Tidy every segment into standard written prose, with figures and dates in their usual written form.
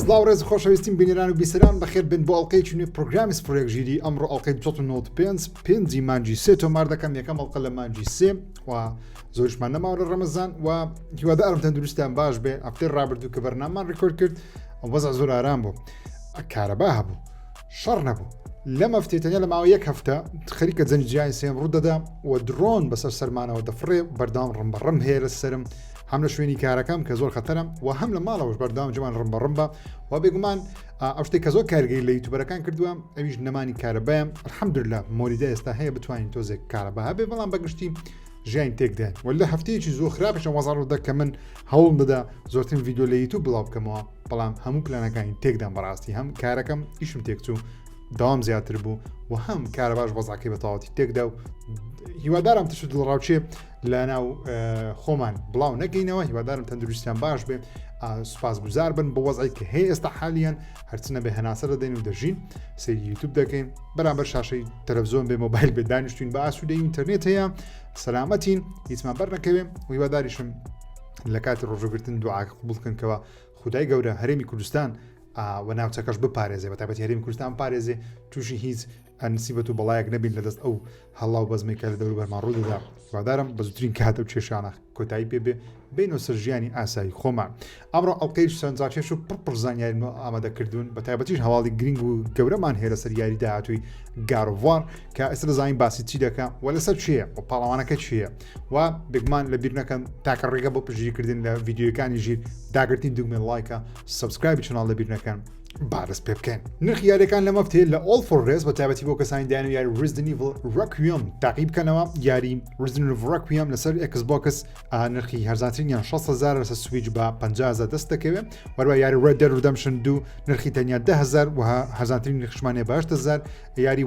سڵاو ڕێز خۆشەویستین بینێران و بیسەران بەخێر بن بۆ ئەڵقەیەکی نوێی پرۆگرامی سفرێک ژیری ئەمڕۆ ئەڵقەی 95 مانگی سێ تۆمار دەکەم یەکەم ئەڵقە لە مانگی سێ و زۆرشمان نەماوە لە ڕەمەزان و هیوادارم تەندروستیان باش بێ ئەفتەی ڕابردوو کە بەرنامەمان ڕێکۆرد کرد وەزع زۆر ئارام بوو کارەبا هەبوو شەڕ نەبوو لەم هەفتەی تەنیا لە ماوە یەک هەفتە خەریکە جەنگجیانی سێم ڕوودەدا و درۆن بەسەر سەرمانەوە دەفڕێ بەردەوام ڕمبەڕم هەیە لە سەرم هەم لە شوێنی کارەکەم کە زۆر خەتەرم و هەم لە ماڵەوەش بەردەوام جوان ڕمبەڕم بە و بێگومان ئەو شتێک کە زۆر کارگەی لە یوتیوبەرەکان کردووە ئەویش نەمانی کارەبایە الحەمدوللا مۆریدا ئێستا هەیە بتوانین تۆزێک کارەبا هەبێ بەڵام بەگشتی ژیان تێکدێن و لە هەفتەیەکی زۆر خراپشە وەزارڕدا کە من هەوڵم دەدا زۆرترین ڤیدیۆ لە یوتیوب بڵاو بکەمەوە بەڵام هەموو پلانەکانی تێکدان بەڕاستی هەم کارەکەم ئیشم تێکچوو داوام زیاتر بوو و هەم کارە باش بەزاکەی بە تەواوەتی تێکدا و هیوادارم تشت دڵڕاوچێ لە ناو خۆمان بڵاو نەگەینەوە هیوادارم تەندروستیان باش بێ سوپاسگوزار بن بە وەزعی کە هەیە ئێستا حالیان هەرچنە بێ هەناسە دەدەین و دەژین سەیری یوتیوب دەکەین بەرامبەر شاشەی تەلەڤیزۆن بێ مۆبایل بێ دانیشتوین بە ئاسوودەی ئینتەرنێت هەیە سەلامەتین هیچمان بەرنەکەوێ و هیواداریشم لە کاتی ڕۆژەگرتن دوعاکە قبوڵ بکەنکەوە خودای گەورە هەرێمی کوردستان و ناوچەکەش بپارێزێ بە تایبەتی هەرێمی کوردستان پارێزێ تووشی هیچ نسیبەت و بەڵایەک نەبین لەدەست ئەو هەڵاو بەزمەی کە لە دەور بەرمان ڕوودەدا هیوادارم بە زووترین کاتە و کێشانە کۆتایی پێبێ بینەوە سەر ژیانی ئاسایی خۆمان ئەمڕۆ ئەڵقەی سەرنجاکێش و پڕ زانیاری ئامادەکردوون بە تایبەتیش هەواڵی گرنگ و گەورەمان هەیە لەسەر یاری داهاتووی گاروڤوار کە ئێستا دەزانین باسی چی دەکە و لەسەر چییە و پاڵەوانەکە چییە و بێگومان لە بیر نەکەن تاکە ڕێگە بۆ پژگیرکردن لە ڤیدیۆکانی ژیر داگرتین دوگمێن لایکە سبسکرایبی چناڵ لە بیر نەکەن بارز پێ بکەن نرخ یاریەکان لەمە هەفتەیە لە All for Res بە تایبەتی بۆ کەسانی دایان و یاری Resident Evil Requiem تاقی بکەنەوە یاری Resident Evil Requiem لەسەر ئێکسبۆکس نرخی هەرزانترینیان 6,000 لەسەر سویچ بە 50,000 دەست دەکەوێت وەروە یاری Red Dead Redemption 2 نرخی تەنیا 10,000 و هەرزانترین نرخشمانێ بە 8,000 یاری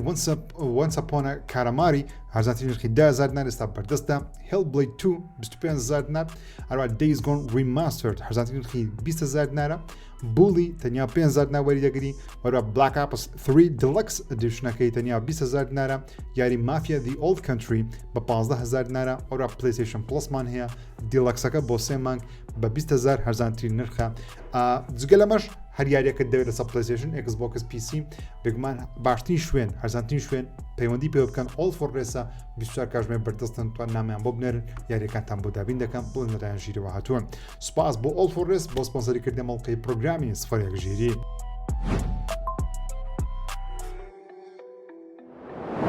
Once Upon a Karamari هەرزانترین نرخی 10,000 دینار ئێستا بەردەستە Hellblade 2 25,000 دینار هەروە Days Gone Remastered هەرزانترین نرخی 20,000 دینارە بولی تەنیا 5,000 دینار وەریدەگری وەروە Black Ops 3 Deluxe Editionەکەی تەنیا 20,000 دینارە یاری Mafia The Old Country بە 15,000 دینارە وەروە PlayStation Plusمان هەیە دیلەکسەکە بۆ 3 مانگ بە 20,000 هەرزانترین نرخە جگە لەمەش هەر یاریەکە دەوێت لەسەر PlayStation ئێکسبۆکس PC بێگومان باشترین شوێن هەرزانترین شوێن پەیوەندی پێ بکەن All for Res 24 کاتژمێر بەردەستن توان نامیان بۆ بنێرن یاریەکانتان بۆ دابین دەکەم بۆ لەلایەن ژیرەوە هاتوون سوپاس بۆ All for Res بۆ سپۆنسەریکردنی ئەڵقەی پرۆگرامی سفرێک ژیری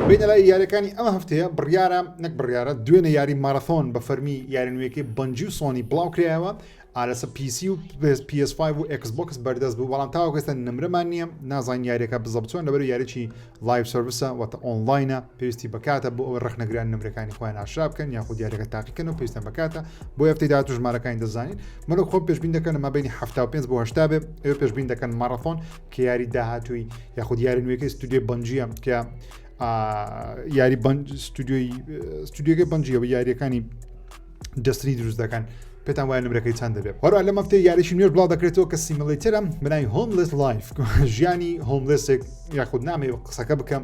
بینە لای یاریەکانی ئەمە هەفتەیە بڕیارە نەک بڕیارە دوێنێ یاری مارەثۆن بە فەرمی یاری نوێیەکەی بەنجی و سۆنی بڵاو کرایەوە لەسەر PC و PS5 و ئێکسبۆکس بەردەست بوو بەڵام تاوە کەستە نمرەمان نییە نازان یاریەکە بزە بچۆن لەبەر یاریی لایڤ سرویسە واتە ئۆنلاینە پێویستی بکاتە بۆ ئەوە ڕخنەگران نمرەکانی خۆیان ئاشرا بکەن یاخود یاریەکە تاقیکەن و پێویستیان بکاتە بۆ هەفتەی داهات و ژمارەکانی دەزانین مرۆ خۆ پێشبین دەکەن ئەمە بینی 75 بۆ 80 بێ ئێوە پێشبین دەکەن مارەثۆن کە یاری داهاتووی یاخود یاری نوێیەکەی ستودیۆ بەنجیە کە یاری ستودیۆکەی بەنجیەوە یاریەکانی دەستنی دروست دەکەن پێتان وایە نمرەکەی چەند دەبێت وەرە لەم هەفتەیە یاریشی نوێژ بڵاو دەکرێتەوە کە سیمولیتەرە بناوی هۆملس لایف ژیانی هۆملسێک یاخود نامێ قسەکە بکەم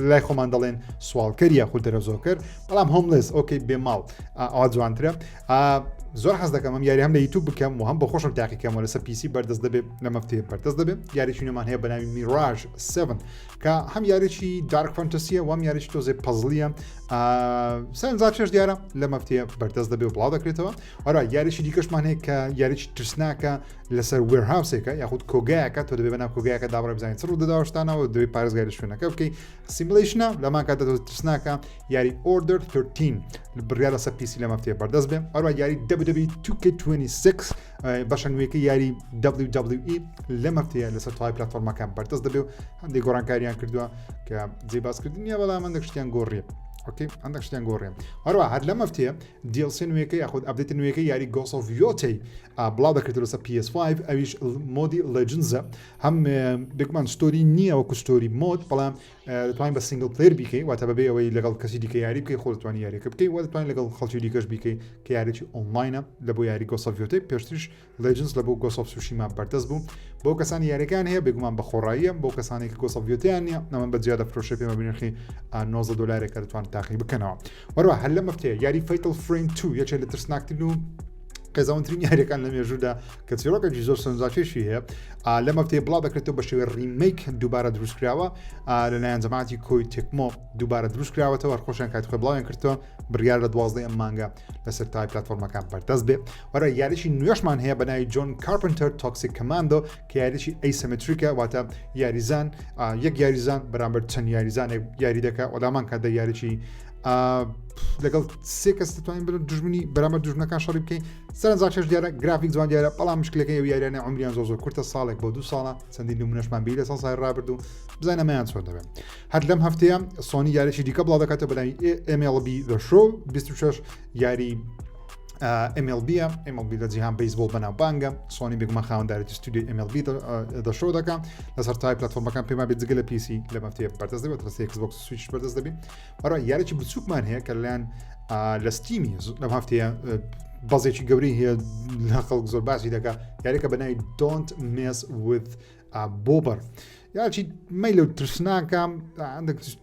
لای خۆمان دەڵێن سوالکەر یاخود دەرەزۆکەر بەڵام هۆملس ئۆکەی بێماڵ ئەوە جوانترە زۆر حەز دەکەم ئەم یاری هەم لە یوتیوب بکەم و هەم بە خۆشم تاقیکەمەوە لەسەر PC بەردەست دەبێت لەم هەفتەیە بەردەست دەبێت یاریی نوێمان هەیە بەناوی میراژ 7 کە هەم یاریی دارک فانتەسیە و هەم یاریی تۆزێ پەزڵیە سەرنجاکێش دیارە لەم هەفتەیە بەردەست دەبێت و بڵاو دەکرێتەوە وەرە یاریی دیکەشمان هەیە کە یاریی ترسناکە لەسەر وێرهاوسێکە یاخود کۆگایەکە تۆ دەبێت بەناو کۆگایەکە دابڕێ بزانین چ ڕوودەداوەشتانەوە دەبێت پارێزگای لە شوێنەکە بکەیت سیمولیشنە لەمان کاتە تۆ ترسناکە یاری Order 13 بڕیار لەسەر PC لەم هەفتەیە بەردەست بێ وەرە یاری WWE 2K26 بەشە نوێیەکەی یاری WWE لەم هەفتەیە لەسەر تەواوی پلەتفۆرمەکان بەردەست دەبێت و هەندێک گۆڕانکاریان کردووە کە جێبازکردنیە بەڵام هەندێک شتیان گۆڕیە اوكي عندك شتيان غوريم هروح هاد لما فتيه ديل سي نويكي ياخذ ابديت نويكي ياري جوس اوف يوتي بلا ذكرت له بي اس 5 اويش مودي ليجندز هم بيكمان ستوري ني او ستوري مود بلا توين بس سنجل بلاير بيكي واتبابي او ليغال كاسي ديكي ياري بكي خول توين ياري كبكي واتوين ليغال خالتي ديكاش بيكي كي ياري اونلاين لبو ياري جوس اوف يوتي بيرتش ليجندز لبو جوس اوف سوشيما بارتزبو بو كسان ياري كان هي بيكمان بخورايه بو كسان جوس اوف يوتي اني نما بزياده فروشي بما بين اخي $9 كرتوان تاخي بكنوا وروح هلا مفتي ياري فايتل فريم 2 يا اللي ترسناكتنو قێزاوترین یاریەکان لە مێژوودا کە چیرۆکێکی زۆر سەرنجاکێشی هەیە لەم هەفتەیە بڵاو دەکرێتەوە بە شێوەیە ریمیک دووبارە دروستکراوە لەلایەن جەماعەتی کۆی تێکمۆ دووبارە دروستکراوەتەوە خۆشیان کات خۆی بڵاویان کردەوە بڕیار لە 12 ئەم مانگە لەسەر تای پلاتفۆرمەکان بەردەست بێ وەرە یاریشی نوێشمان هەیە بە ناوی جۆن کارپنتەر تۆکسیک کەماندۆ کە یاریشی ئەیسیمتریکە واتە یاریزان یەک یاریزان بەرامبەر چەند یاریزانێک یاری دەکات وەلامان کاتە یاریی لەگەڵ سێ کەس دەتوانین بن دژمنی بەرامبەر دژمنەکان شەڕی بکەین سەرنجاکێش دیارە گرافیک جوان دیارە بەڵام مشکلەکەی ئەو یاریانە عمریان زۆر کورتە ساڵێک بۆ 2 ساڵە چەندین نمونەشمان بیر لە ساڵ ڕابردوو بزانە مەیان چۆن دەبێت هەر لەم هەفتەیە سۆنی یاریشی دیکە بڵاو دەکاتە بە ناوی MLB The Show 26 یاری MLB لە جیهان بەیسبۆڵ بەناو بانگە سۆنی بێگومان خاوەندارێتی ستودیۆی MLB The Show دەکەم لەسەر تای پلاتفۆرمەکان پێما بێت جگە لە PC لەم هەفتەیە بەردەست دەبێت ڕستی ئێکسبۆکس سویچ بەردەست دەبێت بەڕای یاریی بچووکمان هەیە کە لەلایەن لە ستیمی لەم هەفتەیە بەزێکی گەورەی هەیە لە خەڵک زۆر باسی دەکات یاریەکە بە ناوی Don't Mess with Bobber یاچی مەی لەو ترسناکەم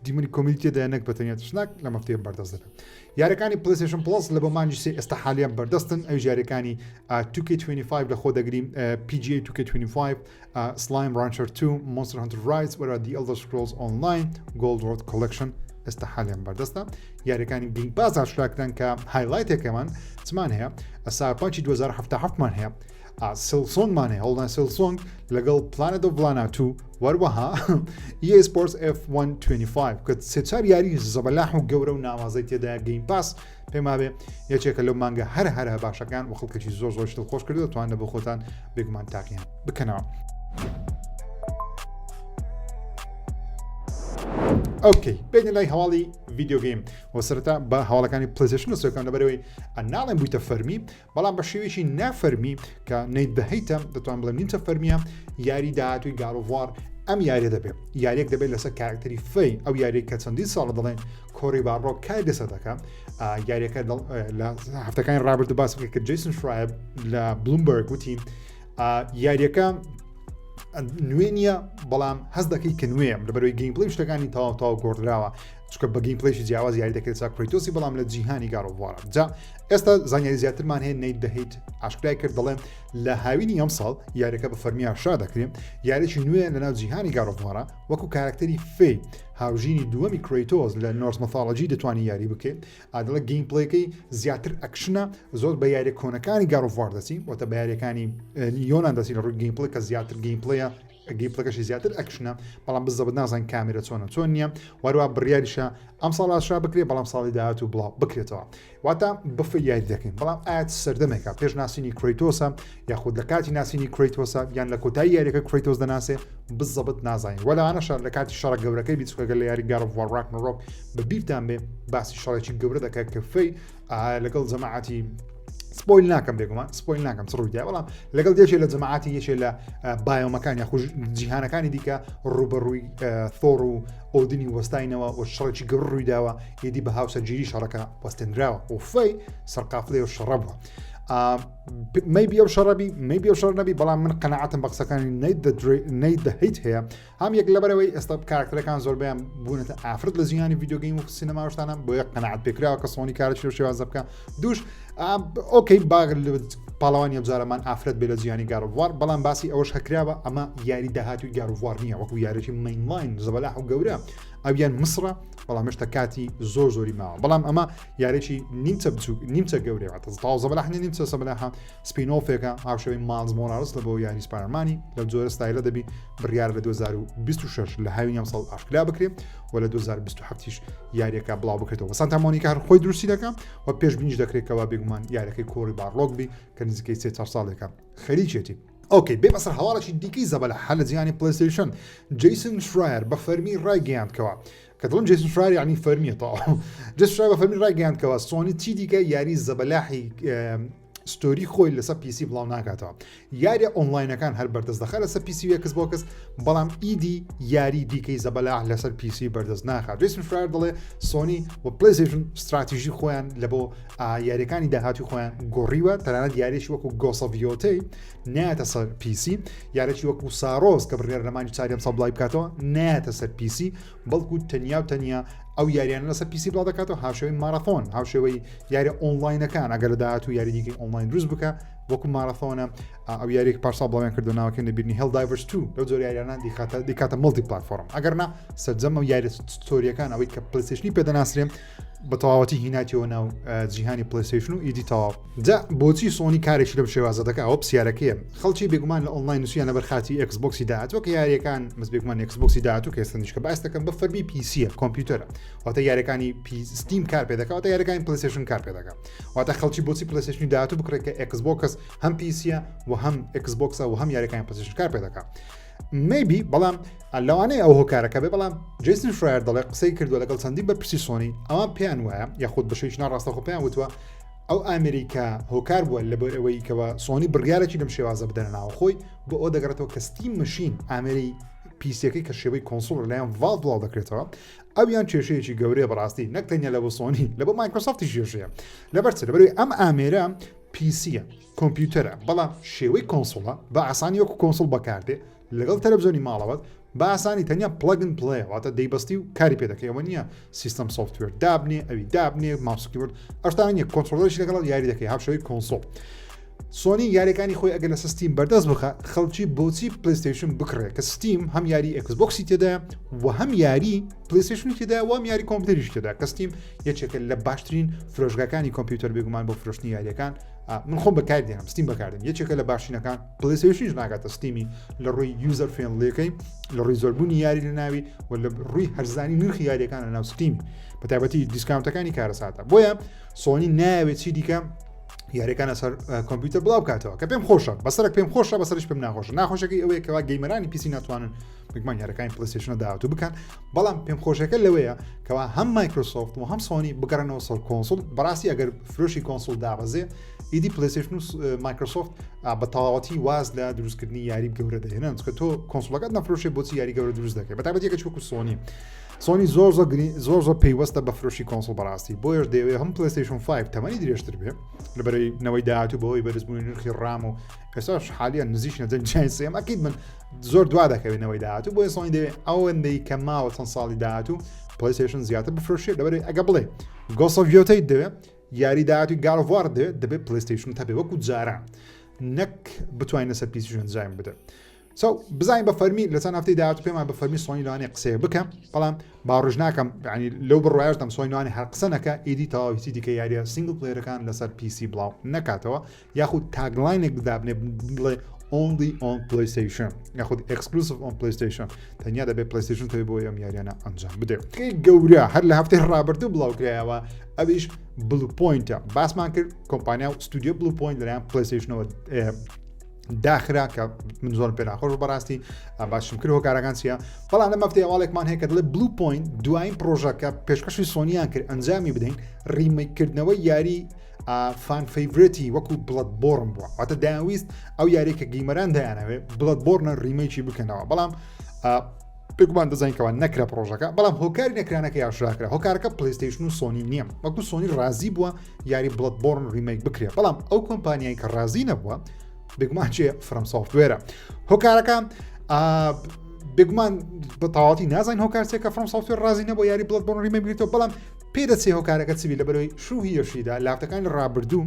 دیمەنی کۆمیتیدا نەک بەتەنیا ترسناک لەم هەفتەیە بەردەست دەبێت یاریەکانی پلەیستەیشن پلس لە بۆ مانجی سێ ئێستا حالیان بەردەستن ئەو یاریەکانی 2K25 لە خۆ دەگریم PGA 2K25 Slime Rancher 2 Monster Hunter Rise وەرە The Elder Scrolls Online Gold Road Collection ئێستا حالیان بەردەستە یاریەکانی گیم پاس ئاشکراکران کە هایلایتێکەمان چمان هەیە سایبەرپانکی 2077مان هەیە سلسۆنگمان هەیە هەڵدان سلسۆنگ لەگەڵ Planet of Lana 2 وەروەها EA Sports F125 کە سێچار یاری زەبەلاح و گەورە و ناوازەی تێدایە گیم پاس پێما بێ یەکێکە لەو مانگە هەر باشەکان و خەڵکێکی زۆر خۆش کردو دەتوانە بۆ خۆتان بێگومان تاقییان بکەنەوە. ئۆکەی بێنە لای هەواڵی ڤیدیۆ گەیم و سەرەتا بە هەواڵەکانی پلەیستەیشن سەکەم لەبەرەوەی ناڵێن بوویتە فەرمی بەڵام بە شێوێکی نافەرمی کە نەیت دەهەیتە دەتوان بڵێم نینتە فەرمیە یاری داهاتووی گاڵۆڤوار ئەم یاریە دەبێت یاریەک دەبێت لەسەر کارکتەری فەی ئەو یاریێک کە چەندین ساڵە دەڵێن کۆڕی باڕۆ کای دەسە دەکەم یاریەکە لە هەفتەکانی ڕابردوو باس کە جیسن شرایب لە بلومبەرگ وتی یاریەکە نوێ نییە بەڵام هەز دەکەی کە نوێم لەبەرەوەی گەیمپڵەی شتەکانی تاو گۆڕراوە چکە بە گەیمپڵەیشی جیاواز یاری دەکرێت چا کرەیتۆسی بەڵام لە جیهانی گاڵۆڤوارە جا ئێستا زانیاری زیاترمان هەیە نەیت دەهیت ئاشکرای کرد دەڵێن لە هاوینی ئەم ساڵ یاریەکە بە فەرمی ئاشا دەکرێت یاریی نوێ لەناو جیهانی گاڵۆڤوارە وەکو کارکتەری فێ هاوژینی دووەمی کرەیتۆس لە نۆرس مەثۆلۆجی دەتوانانی یاری بکەیت ئادڵە گەیمپڵەکەی زیاتر ئەکشنە زۆر بە یاری کۆنەکانی گاڵۆڤوار دەچین وەتە بە یاریەکانی یۆنان دەچین لە ڕووی گەیمپڵە کە زیاتر گەیمپڵەیە گەیمپڵەکەشی زیاتر ئەکشنە بەڵام بزەبت نازان کامێرە چۆن نییە وەروە بڕیاریشە ئەم ساڵ ئاشرا بکرێت بەڵام ساڵی داهات و بڵاو بکرێتەوە واتە بەفە یاری دەکەین بەڵام ئاەت سەردەمێکە پێش ناسینی کرەیتۆسە یاخود لە کاتی ناسینی کرەیتۆسە یان لە کۆتایی یاریەکە کرەیتۆس دەناسێ بزەبت نازانین وەلانەشە لە کاتی شەڕە گەورەکەی بیچکەگە لە یاری گاڵۆڤوار ڕاگنەرۆک بە بیرتان بێ باسی شەڕێکی گەورە دەکات کە فەی لەگەڵ جەماعەتی سپۆیل ناکەم بێگومان سپۆیل ناکەم ڕوویدا بەڵام لەگەڵ یەکێک لە جەماعەتی یەکێک لە بایۆمەکان یاخود جیهانەکانی دیکە ڕوبەڕووی ثۆر و ئۆدنی وەستاینەوە و شەڕێکی گەور ڕوویداوە هێدی بە هاوسەرگیری شەڕەکە وەستێنراوە و فەی سەرقافلێ و شەڕە بووە مەیبی ئەو شەڕەبی مەیبی ئەو شەڕ نەبی بەڵام من قەنەعەتم بە قسەکانی نەیت دەهیت هەیە هەم یەک لەبەرەوەی ئێستا کارکتەرەکان زۆربیان بوونەتە ئافرەت لە ژیانی ڤیدیۆ گەیم و سینەما شتانە بۆ یەک قەنەعەت پێکراوە کە سۆنی کارێکی شێوازە بکە دووش ئۆکەی باگ پاڵەوانی ئەبزارەمان ئافرەت بێ لە جیهانی گاڵۆڤوار بەڵام باسی ئەوەش هەکراوە ئەمە یاری داهاتووی گاڵۆڤوار نییە وەکو یاریی مینلاین زەبەلاح و گەورە ئەویان مسرە بەڵام هێشتا کاتی زۆری ماوە بەڵام ئەمە یارێکی نیمچە گەورەوە تاو زەبەلاحنی نیمچە سەبەلاحە سپینۆفێکە هاوشەوەی مالز مۆرالس لە بۆ یاری سپارمانی لە جۆرە ستایلە دەبی بڕیار لە 2026 لە هاوینی ئەم ساڵ ئاشکرا بکرێت و لە 2027 یاریەکە بڵاو بکرێتەوە سانتا مۆنیکا هەر خۆی دروستی دەکەم و پێش بینیش دەکرێتەوە بێگومان یاریەکەی کۆڕی باڕۆک بی کە نزیکەی 3 ساڵێکە خەریکێتی ئۆکەی بێ بەسەر هەواڵێکی دیکەی زەبەلاح لە جیهانی پلەیستەیشن جیسن شرایەر بە فەرمی ڕایگەیاندکەوە کە دڵم جیسن شرایەر یعنی فەرمیە تاوە جیسن شرایەر بە فەرمی ڕایگەیاندکەوە سۆنی چی دیکە یاری زەبەلاحی ستۆری خۆی لەسەر پیسی بڵاو ناکاتەوە یاری ئۆنلاینەکان هەر بەردەست دەخات لەسەر پیسی و ئێکسبۆکس بەڵام ئیدی یاری دیکەی زەبەلاح لەسەر پیسی بەردەست ناخات جیسن شرایەر دەڵێ سۆنی و پلەیستەیشن استراتیژی خۆیان لە بۆ یاریەکانی داهاتی خۆیان گۆڕیوە تەنانەت یاریشی وەکو گۆسەڤیۆتەی نایەتە سەر پیسی یارێکی وەکو سارۆز کە بڕیار لەمانی چاری ئەم ساڵ بڵای بکاتەوە نایەتە سەر پیسی بەڵکو تەنیا ئەو یاریانە لەسەر پیسی بڵاو دەکاتەوە هاوشێوەی مارەثۆن هاوشێوەی یاری ئۆنلاینەکان ئەگەر داهات و یاری دیکەی ئۆنلاین دروست بکە وەکو مارەثۆنە ئەو یاریێک پارسا بڵاویان کردو ناوەکەن لەبیرنی هێڵ دایڤەرس 2 لەو جۆرە یاریانە دیکاتە مڵتی پلاتفۆرم ئەگەرنا سەرجەم ئەو یاری ستۆریەکان ئەوەی کە پلەیستەیشنی پێدەناسرێن بە تەواوەتی هیناتیەوە ناو جیهانی پلەیستەیشن و ئیدی تەواو جا بۆچی سۆنی کارێکی لەم شێوازە دەکات ئەوە پرسیارەکەیە خەڵکی بێگومان لە ئۆنلاین نووسیان لەبەر خاتی ئێکسبۆکسی داهاتوە کە یاریەکان مەس بێگومان ئێکسبۆکسی داهاتوو کە ئێستا نیشکە باس دەکەن بە فەرمی پیسیە کۆمپیوتەرە واتە یاریەکانی ستیم کار پێ دەکات واتە یاریەکانی پلەیستەیشن کار پێ دەکات واتە خەڵکی بۆچی پلەیستەیشنی داهاتوو بکڕێت کە ئێکسبۆکس هەم پیسیە و هەم ئێکسبۆکسە و هەم یاریەکانی پلەیستەیشن کار پێ دەکات maybe بەڵام لەوانەیە ئەو هۆکارەکە بێ بەڵام جیسن شرایر دەڵێ قسەی کردووە لەگەڵ چەندی بەرپرسی سۆنی ئەوە پێیان وایە یاخود بەشەیەکی ناڕاستەخۆ پێیان وتووە ئەو ئەمریکا هۆکار بووە لەبەر ئەوەی کەوە سۆنی بڕیارێکی لەم شێوازە بدەنە ناو خۆی بۆ ئەو دەگەڕێتەوە کە ستیم مەشین ئامێری پیسەکەی کە شێوەی کۆنسۆڵ لەلایەن ڤاڵ بڵاو دەکرێتەوە ئەویان کێشەیەکی گەورەیە بەڕاستی نەک تەنیا لە بۆ سۆنی لە بۆ مایکرۆسۆفتی کێشەیە لەبەر چ لەبەر ئەم ئامێرە پیسیە کۆمپیوتەرە بەڵام شێوەی کۆنسۆڵە بە ئاسانی وەکو کۆنسۆڵ بەکاردێ لەگەڵ تەلەڤیزۆنی ماڵەوەت بە ئاسانی تەنیا پلەگن پڵێ واتە دەیبەستی و کاری پێدەکەیەوە نییە سیستەم سۆفتوێر دابنێ ئەوی دابنێ ماسکیورد ئەشتان نیە کۆنترۆلەرشی لەگەڵ یاری دەکەی هاوشەوەی کۆنسۆڵ سۆنی یاریەکانی خۆی ئەگەر لە ستیم بەردەست بخە خەڵکی بۆچی پلەیستەیشن بکڕێ کە ستیم هەم یاری ئێکسبۆکسی تێدا و هەم یاری پلەیستەیشنی تێدا و هەم یاری کۆمپیوتەریش تێدا کە ستیم یەکێکە لە باشترین فرۆشگاکانی کۆمپیوتەر بێگومان بۆ فرۆشتنی یاریەکان من خۆم بەکاردێنم ستیم بەکاردێن یەکێکە لە باشترینەکان پلەیستەیشنیش ناگاتە ستیمی لە ڕووی یوزەر فرێندلیەکەی لە ڕووی زۆربوونی یاری لە ناوی و لە ڕووی هەرزانی نرخی یاریەکان لە ناو ستیمی بە تایبەتی دیسکاونتەکانی کارەساتە بۆیە سۆنی ناوێت چی دیکە یاریەکانە سەر کۆمپیوتەر بڵاو بکاتەوە کە پێم خۆشە بەسەرک پێم خۆشە بەسەرش پێم ناخۆشە ناخۆشەکەی ئەوەیە کەوا گەیمەرانی پیسی ناتوانن بگمان یاریەکانی پلەیستەیشنە داهاتوو بکەن بەڵام پێم خۆشەکە لەوەیە کەوا هەم مایکرۆسۆفت و هەم سۆنی بگەڕنەوە سەر کۆنسۆڵ بەڕاستی ئەگەر فرۆشی کۆنسۆڵ دابەزێ ئیدی پلەیستەیشن و مایکرۆسۆفت بە تەواوەتی واز لە دروستکردنی یاری گەورە دەهێنن چکە تۆ کۆنسۆڵەکەت نەفرۆشی بۆچی یاری گەورە دروست دەکەی بەتایبەتی یەکێک وەکو سۆنی زۆر پێیوەستە بە فرۆشی کۆنسۆڵ بەڕاستی بۆیش دەیەوێت هەم پلەیستەیشن 5 تەمەنی درێژتر بێ لەبەرەوەی نەوەی داهاتوو بەهۆی بەرزبوونی نرخی ڕام و ئێستاش حالیان نزیک نەجەنگ جای سێم ئەکید من زۆر دوا دەکەوێنەوەی داهاتوو بۆیە سۆنی دەوێت ئەوەندەی کە ماوە چەند ساڵی داهاتوو پلەیستەیشن زیاتر بفرۆشێت لەبەرەوەی ئەگە بڵێ گۆس ئۆف ڤیۆتەی دەوێت یاری داهاتووی گاد ئۆف وار دەبێت پلەیستەیشن هەبێ وەکو جاران نەک بتوانین لەسەر پیسیشن جایم بدە بزانین بە فەرمی لە چەند هەفتەی داهاتوو پێمان بە فەرمی سۆنی لەوانەیە قسەیە بکەم بەڵام باڕژ ناکەم ینی لەو بڕواایشدەم سۆنی لەوانێ هەر قسە نەکە ئیدی تەواوی دیکە یاریە سینگل پلەیەرەکان لەسەر پیسی بڵاو نەکاتەوە یاخود تاگلاینێک بدابنێ بڵێ only on PlayStation یاخود exclusive on PlayStation تەنیا دەبێت PlayStation تۆی بۆ ئەم یاریانە ئەنجام بدێ گەورە هەر لە هەفتەی ڕابردوو بڵاوکرایەوە ئەویش بلو پوینتە باسمان کرد کۆمپانیا و ستودیۆ بلو پوینت لەلایەن PlayStationەوە داخرا کە من زۆر پێ ناخۆش بەڕاستی باشم کرد هۆکارەکان چیە بەڵام لەم هەفتەی ئەواڵێکمان هەیە کە دەڵێ بلو پوینت دوایین پرۆژەکە پێشکەشی سۆنییان کرد ئەنجامی بدەین ڕیمەیکردنەوەی یاری فان فەیڤرێتی وەکو بڵەت بۆڕم بووە واتە دایانویست ئەو یاریکە گەیمەران دەیانەوێت بڵەت بۆڕنە ڕیمەیکی بکەنەوە بەڵام پێگومان دەزانینکەوە نەکرا پرۆژەکە بەڵام هۆکاری نەکرانەکە ئاشکراکرا هۆکارەکە پلەیستەیشن و سۆنی نییە وەکو سۆنی ڕازی بووە یاری بڵەت بۆڕن ڕیمەیک بکرێت بەڵام ئەو کۆمپانیای کە ڕازی نەبووە بگومان چێ فرەم سۆفتوێرە هۆکارەکە بگومان بە تەواوەتی نازانین هۆکارچێکە فرەم سۆفتوێر ڕازی نەبووە یاری بڵەت بۆڕن ڕیمەیک بکرێتەوە بەڵام پێدەچێ هۆکارەکە چوی لەبەرەوەی شوهێشیدا لافتەکان لە ڕابردوو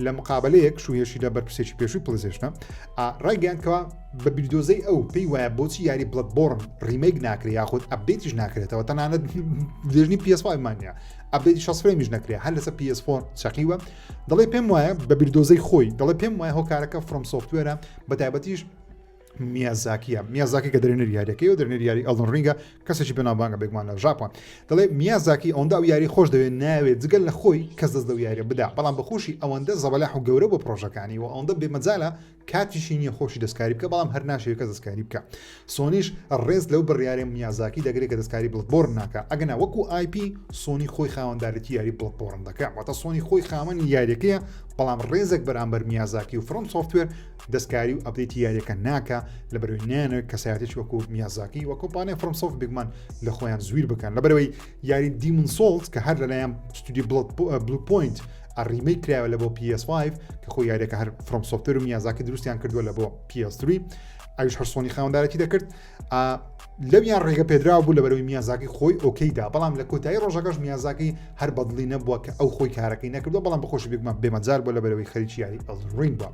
لە مقابلەیەک شوهێشیدا بەرپرسێکی پێشووی پلەیستەیشنە ڕایگەیاندکەوە بە بیردۆزەی ئەو پێی وایە بۆچی یاری بڵەت بۆڕن ڕیمەیک ناکرێت یاخود ئەپدەیتیش ناکرێتەوە تەنانەت دێژنی PS5 مانیە ئەپدەیتی 6 فرێمیش نەکرێت هەر لەسەر PS4 چەقیوە دەڵێ پێم وایە بە بیردۆزەی خۆی دەڵێ پێم وایە هۆکارەکە فرۆم سۆفتوێرە بە تایبەتیش میازاکی کە دەرێنەر یاریەکەی و دەرێنەر یاری ئەڵدن ڕینگە کەسێکی پێناوبانگە بێگومان لە ژاپۆن دەڵێ میازاکی ئەوەندە ئەو یاری خۆش دەوێت ناوێت جگەل لە خۆی کەس دەست لەو یاریە بدا بەڵام بەخۆشی ئەوەندە زەبەلاح و گەورە بۆ پرۆژەکانی و ئەوەندە بێمەجالە کاتیشی نییە خۆشی دەستکاری بکە بەڵام هەر ناشەوێت کە دەستکاری بکە سۆنیش ڕێز لەو بڕیارێ میازاکی دەگرێت کە دەستکاری بڵەت بۆڕن ناکە ئەگەنا وەکو IP سۆنی خۆی خاوەنددارەتی یاری بڵەت بۆڕن دەکات واتە سۆنی خۆی خاوەنی یاریەکەیە بەڵام ڕێزێک بەرامبەر میازاکی و فرۆم سۆفتوێر دەستکاری و ئەپدەیتی یاریەکە ناکە لەبەرەوەی نانە کەسایەتێک وەکو میازاکی و کۆمپانیای فرۆم سۆفت بگمان لە خۆیان زویر بکەن لەبەرەوەی یاری دیمن سۆڵز کە هەر لەلایەن ستودیۆ بلو پوینت ریمیک کراوە لە بۆ PS5 کە خۆی یاریەکە هەر فڕۆم سۆفتوێر و میازاکی دروستیان کردووە لە بۆ PS3 ئەویش هەر سۆنی خاوەندارەتی دەکرد لەویان ڕێگە پێدراوە بوو لە بەرەوەی میازاکی خۆی ئۆکەیدا بەڵام لە کۆتایی ڕۆژەکەش میازاکی هەر بەدڵی نەبووە کە ئەو خۆی کارەکەی نەکردو بەڵام بەخۆشی بێگومان بێمەجار بووە لە بەرەوەی خەریکی یاری ئەلدن بووە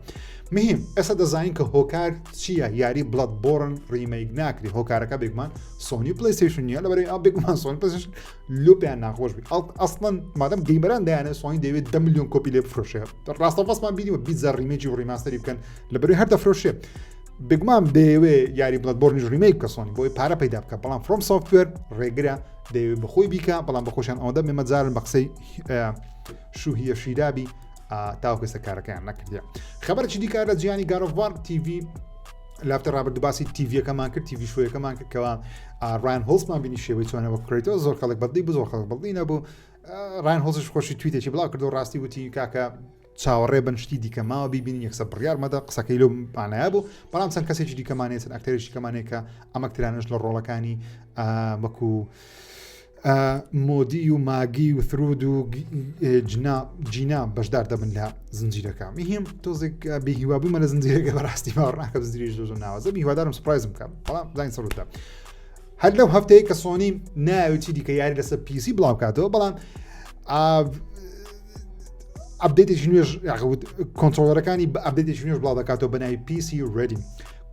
مهم ئێستا دەزانین کە هۆکار چییە یاری بلەدبۆرن ریمیک ناکری هۆکارەکە بێگومان سۆنی پلەیستەیشن نیە لە بەرەوەی بێگومان سۆنی پلەیستەیشن لۆپیان ناخۆش بێت ئەسڵەن مادەم گەیمەران دەیانێت سۆنی دەوێت 10 ملیۆن کۆپی لێ بفرۆشێ ڕاستەوەسمان بینیوە 20 ریمیکی و ریماستەری بکەن لە بەرەوەی هەر دەفرۆشێ بگمان دەیەوێ یاری بلەدبۆرنیش ریمیک بکە سۆنی بۆی پارە پەیدا بکە بەڵام فڕۆم سۆفتوێر ڕێگرە دەیەوێت بەخۆی بیکە بەڵام بەخۆشیان ئەوەندە مێمەجارن بە قسەی شوهیە شیرابی تاوکەستە کارەکەیان نەکردیە خەبەرێکی دیکە لە جیهانی گارۆڤار TV لافتە ڕابرد باسی تیڤیەکەمان کرد تیڤی شوەکەمان کرد کەەوە ڕایان هۆڵسمان بینی شێوەی چۆنەوە کرێتەوە زۆر خەڵک بەدڵی بوو زۆر خەڵک بەدڵی نەبوو ڕایان هۆڵسش خۆشی تویتێکی بڵاو کردو ڕاستی وتی کاکە چاوەڕێ بنشتی دیکەماوە بیبینی یەکسە بڕیارمەدە قسەکەی لەو مانایە بوو بەڵام چەند کەسێکی دیکەمانێت چەند ئەکتەرێکی کەمانەیە کە ئەمەکترانش لە ڕۆڵەکانی وەکو مۆدی و ماگی و ثرود و جینا بەشدار دەبن لە زنجیرەکە میهیم تۆزێک بێهیوابوومە لە زنجیرەکە بەڕاستی باوەڕناکە زنجیرەی زۆر ناوازە هیوادارم سپرایزم بکەم بەڵام زین سەرۆتە هەر لەو هەفتەیە کە سۆنی ناوێتی دیکە یاری لەسەر PC بڵاو کاتەوە بەڵام ئەپدێتێکی نوێژ کۆنترۆلەرەکانی بە ئەپدێتێکی نوێژ بڵاو دەکاتەوە بە ناوی PC Ready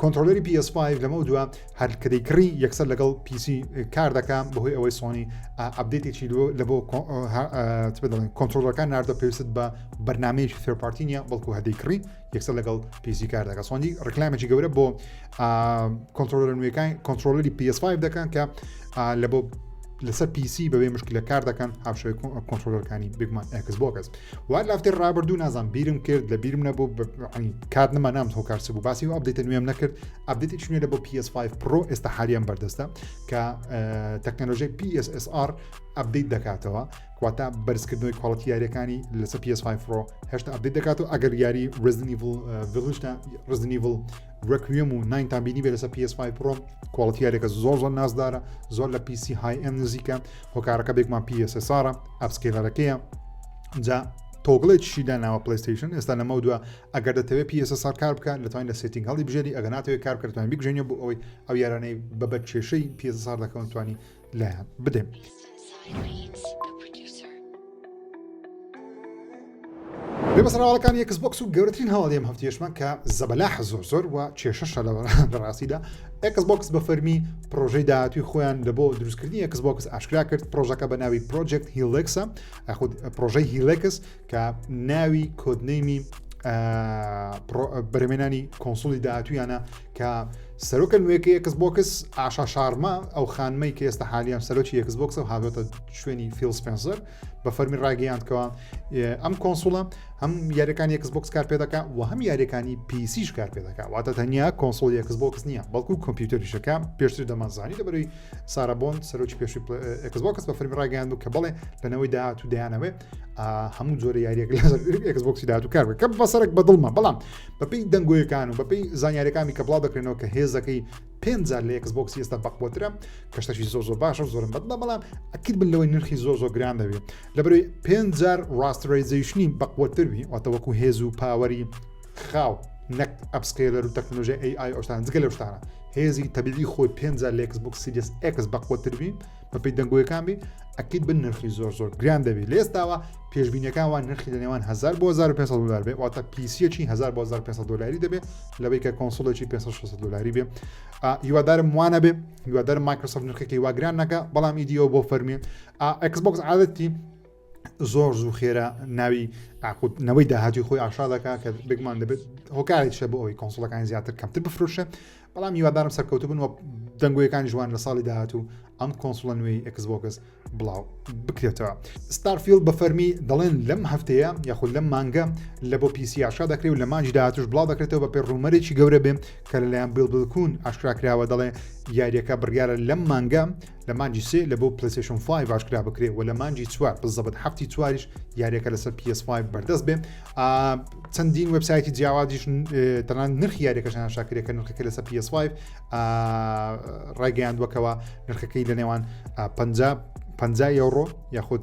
کۆنترۆلەری PS5 لەمە دووە هەر کە دەیکڕی یەکسەر لەگەڵ PC کار دەکەم بەهۆی ئەوەی سۆنی ئەپدێتێکی لە بۆ کۆنترۆلەکان ناردە پێویست بە بەرنامەیەکی ثێرپارتی نیە بەڵکو هەدەیکڕی یەکسەر لەگەڵ PC کار دەکات سۆنی ڕکلامێکی گەورە بۆ کۆنترۆلەر نوێیەکان کۆنترۆلەری PS5 دەکەن کە لە بۆ لەسەر PC بەوێ مشکلە کار دەکەن هاوشێ کۆنترۆلەرەکانی بگمان ئێکسبۆکس وای لافتێ ڕابردوو نازان بیرم کرد لە بیرم نەبوو کات نەما نام هۆکارچ بوو باسی و ئەپدێتە نوێم نەکرد ئەپدێتی نوێ لە بۆ PS5 Pro ئێستا حالیان بەردەستە کە تەکنۆلۆژی PSSR ئەپدێت دەکاتەوە کاتە بەرزکردنەوەی کواڵەتی یاریەکانی لەسەر PS5 Pro هێشتا ئەپدێت دەکاتەوە ئەگەر یاری Resident Evil Requiem و 9 تان بینی بێ لەسەر PS5 Pro کواڵەتی یاریەکە زۆر نازدارە زۆر لە PC High End نزیکە هۆکارەکە بێکمان PSSR ئەپسکێلەرەکەیە جا تۆگڵێکیشی داناوە پلەیستەیشن ئێستا لەمە دووە ئەگەر دەتەوێت PSSR کار بکە لەتوانین لە سێتینگ هەڵی بژێری ئەگەر ناتەوێت کار بکەوێت بگژێنێ بۆ ئەوەی ئەو یارانەی بەبەر کێشەی PSSR دەکەون توانی لایەن بدەین بێبەسەراوەڵەکانی ئێکسبۆکس و گەورەترین هەواڵێم هەفتەیەشمان کە زەبەلاح زۆر و کێشەشە لە ڕاستیدا ئێکسبۆکس بە فەرمی پرۆژەی داهاتووی خۆیان لە بۆ دروستکردنی ئێکسبۆکس ئاشکرا کرد پرۆژەکە بە ناوی پرۆجێکت هیلێکسە پرۆژەی هیلێکس کە ناوی کۆدنەیمی بەرهەمێنانی کۆنسۆلی داهاتوویانە کە سەرۆکە نوێیەکەی ئێکسبۆکس ئاشا شارما ئەو خانمەی کە ئێستا حالیان سەرۆکی ئێکسبۆکس و هاوێتە شوێنی فیل سپێنسەر بە فەرمی ڕاگەیاندکەوە ئەم کۆنسۆڵە هەم یاریەکانی ئێکسبۆکس کار پێ دەکات و هەم یاریەکانی PCش کار پێ دەکات واتە تەنیا کۆنسۆلی ئێکسبۆکس نییە بەڵکو کۆمپیوتەریشەکە پێشتر دەمانزانی لەبەروی سارابۆن سەرۆکی پێشووی ئێکسبۆکس بە فەرمی ڕاگەیاند و کە بڵێ لەنەوەی داهاتوو دەیانەوێ هەموو جۆرە یاریەک لەسەر ئێکسبۆکسی داهاتوو کار بکە کە بەسەرێک بەدڵمە بەڵام بەپێی دەنگۆیەکان و بەپێی زانیاریەکانی کە بڵاو دەکرێنەوە کە هێزەکەی 5,000 لە ئێکسبۆکسی ئێستا بەقبووترە کەشتەشی زۆر باشە زۆرم بەدڵە بەڵام ئەکید بن لەوەی نرخی زۆر گران دەبێت لەبەروی 5,000 ڕاستەرایزیشنی بەقووتربی واتەوەکو هێز و پاوەری خاو نەک ئەپسکێلەر و تەکنۆلۆژی AI ئەوشتان جگە لەو شتانە هێزی تەبیعی خۆی 5,000 لە ئێکسبۆکس سیریس X بەقووتربی بەپێی دەنگۆیەکان بی ئەکید بن نرخی زۆر گران دەبێت لە ئێستاوە پێشبینیەکان وان نرخی لەنێوان 1,000 بۆ 1,500 دلار بێ واتە پیسیەکی 1,000 بۆ 1,500 دلاری دەبێت لەبەی کە کۆنسۆلێکی 500 دلاری بێ هیوادارم وانە بێ هیوادارم مایکرۆسۆفت نرخەکەی وا گران نەکە بەڵام ئیدیۆ بۆ فەرمی ئێکسبۆکس عادەتی زۆر زوو خێرا ناوی نەوەی داهاتوی خۆی ئاشا دەکات کە بگمان دەبێت هۆکارێک شە بۆ ئەوی کۆنسۆلەکانی زیاتر کەمتر بفرۆشە بەڵام هیوادارم سەرکەوتو بن و دەنگۆیەکانی جوان لە ساڵی داهاتوو ئەم کۆنسۆلە نوێی ئێکسبۆکس بڵاو بکرێتەوە ستارفیلد بە فەرمی دەڵێن لەم هەفتەیە یاخود لەم مانگە لە بۆ PC ئاشا دەکرێت و لە مانجی داهاتوش بڵاو دەکرێتەوە بە پێ ڕوومەرێکی گەورە بێ کە لەلایەن بڵکون ئاشکراکراوە دەڵێ یاریەکە بڕیارە لەم مانگە لە مانجی 3 لە بۆ پلەیستەیشن 5 ئاشکرا بکرێت و لە مانجی 4 بزەبەت هەفتی 4ش یاریەکە لەسەر PS5 بەردەست بێ چەندین وبسایتی جیاوازیش تەنان نرخی یاریەکەشان ئاشکرێت کە نرخەکە لەسەر PS5 ڕایگەیاندووەکەوە نرخەکەی لە نێوان 50 50 یورۆ یاخود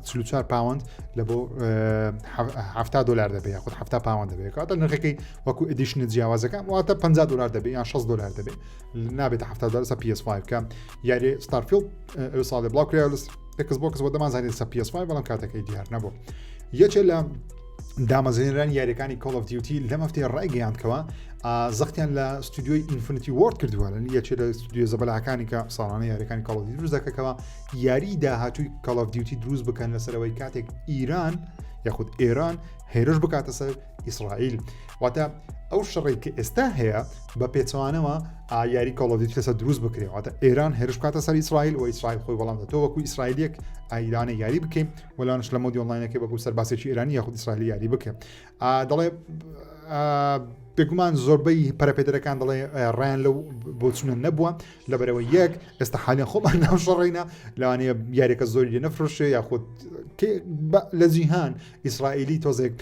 44 پاوەند لە بۆ 70 دلار دەبێت یاخود 70 پاوەند دەبێت کاتە نرخەکەی وەکو ئەدیشنە جیاوازەکان واتە 50 دلار دەبێت یان 6 دلار دەبێت نابێتە 70 دلار سە PS5 کە یاری ستارفیلد ساڵێ بڵاوکرا لە ئێکسبۆکس بۆ دەمانزانێت سە PS5 بەڵام کاتەکەی دیار نەبوو یەکێ لە دامەزێنەرانی یاریەکانی Call of Duty لەم هەفتەیە ڕایگەیاندکەوە زەختیان لە ستودیۆی ئینفینیتی وارد کردووە لە یەکێ لە ستودیۆ زەبەلاکانی کە ساڵانە یاریەکانی Call of Duty دروست دەکەکەوە یاری داهاتووی Call of Duty دروست بکەن لەسەرەوەی کاتێک ئیران یاخود ئێران هێرش بکاتە سەر ئیسرائیل واتە ئەو شەڕێک کە ئێستا هەیە بە پێچوانەوە یاری Call of Duty لەسەر دروست بکرێت واتە ئێران هێرش بکاتە سەر ئیسرائیل و ئیسرائیل خۆی وەڵام دەداتەوە وەکو ئیسرائیلێک ئایرانە یاری بکەین وەلانش لە مۆدی ئۆنلاینەکەی وەکو سەرباسێکی ئێرانی یاخود ئیسرائیلی یاری بکەین دەڵێ بێگومان زۆربەی پەرەپێدەرەکان دەڵێ ڕیان لەو بۆچونە نەبووە لەبەرەوە یەک ئێستا حالیان خۆمان ناو شەڕێنە لەوانەیە یاریەکە زۆری لێ نەفرۆشێ یاخود لە جیهان ئیسرائیلی تۆزێک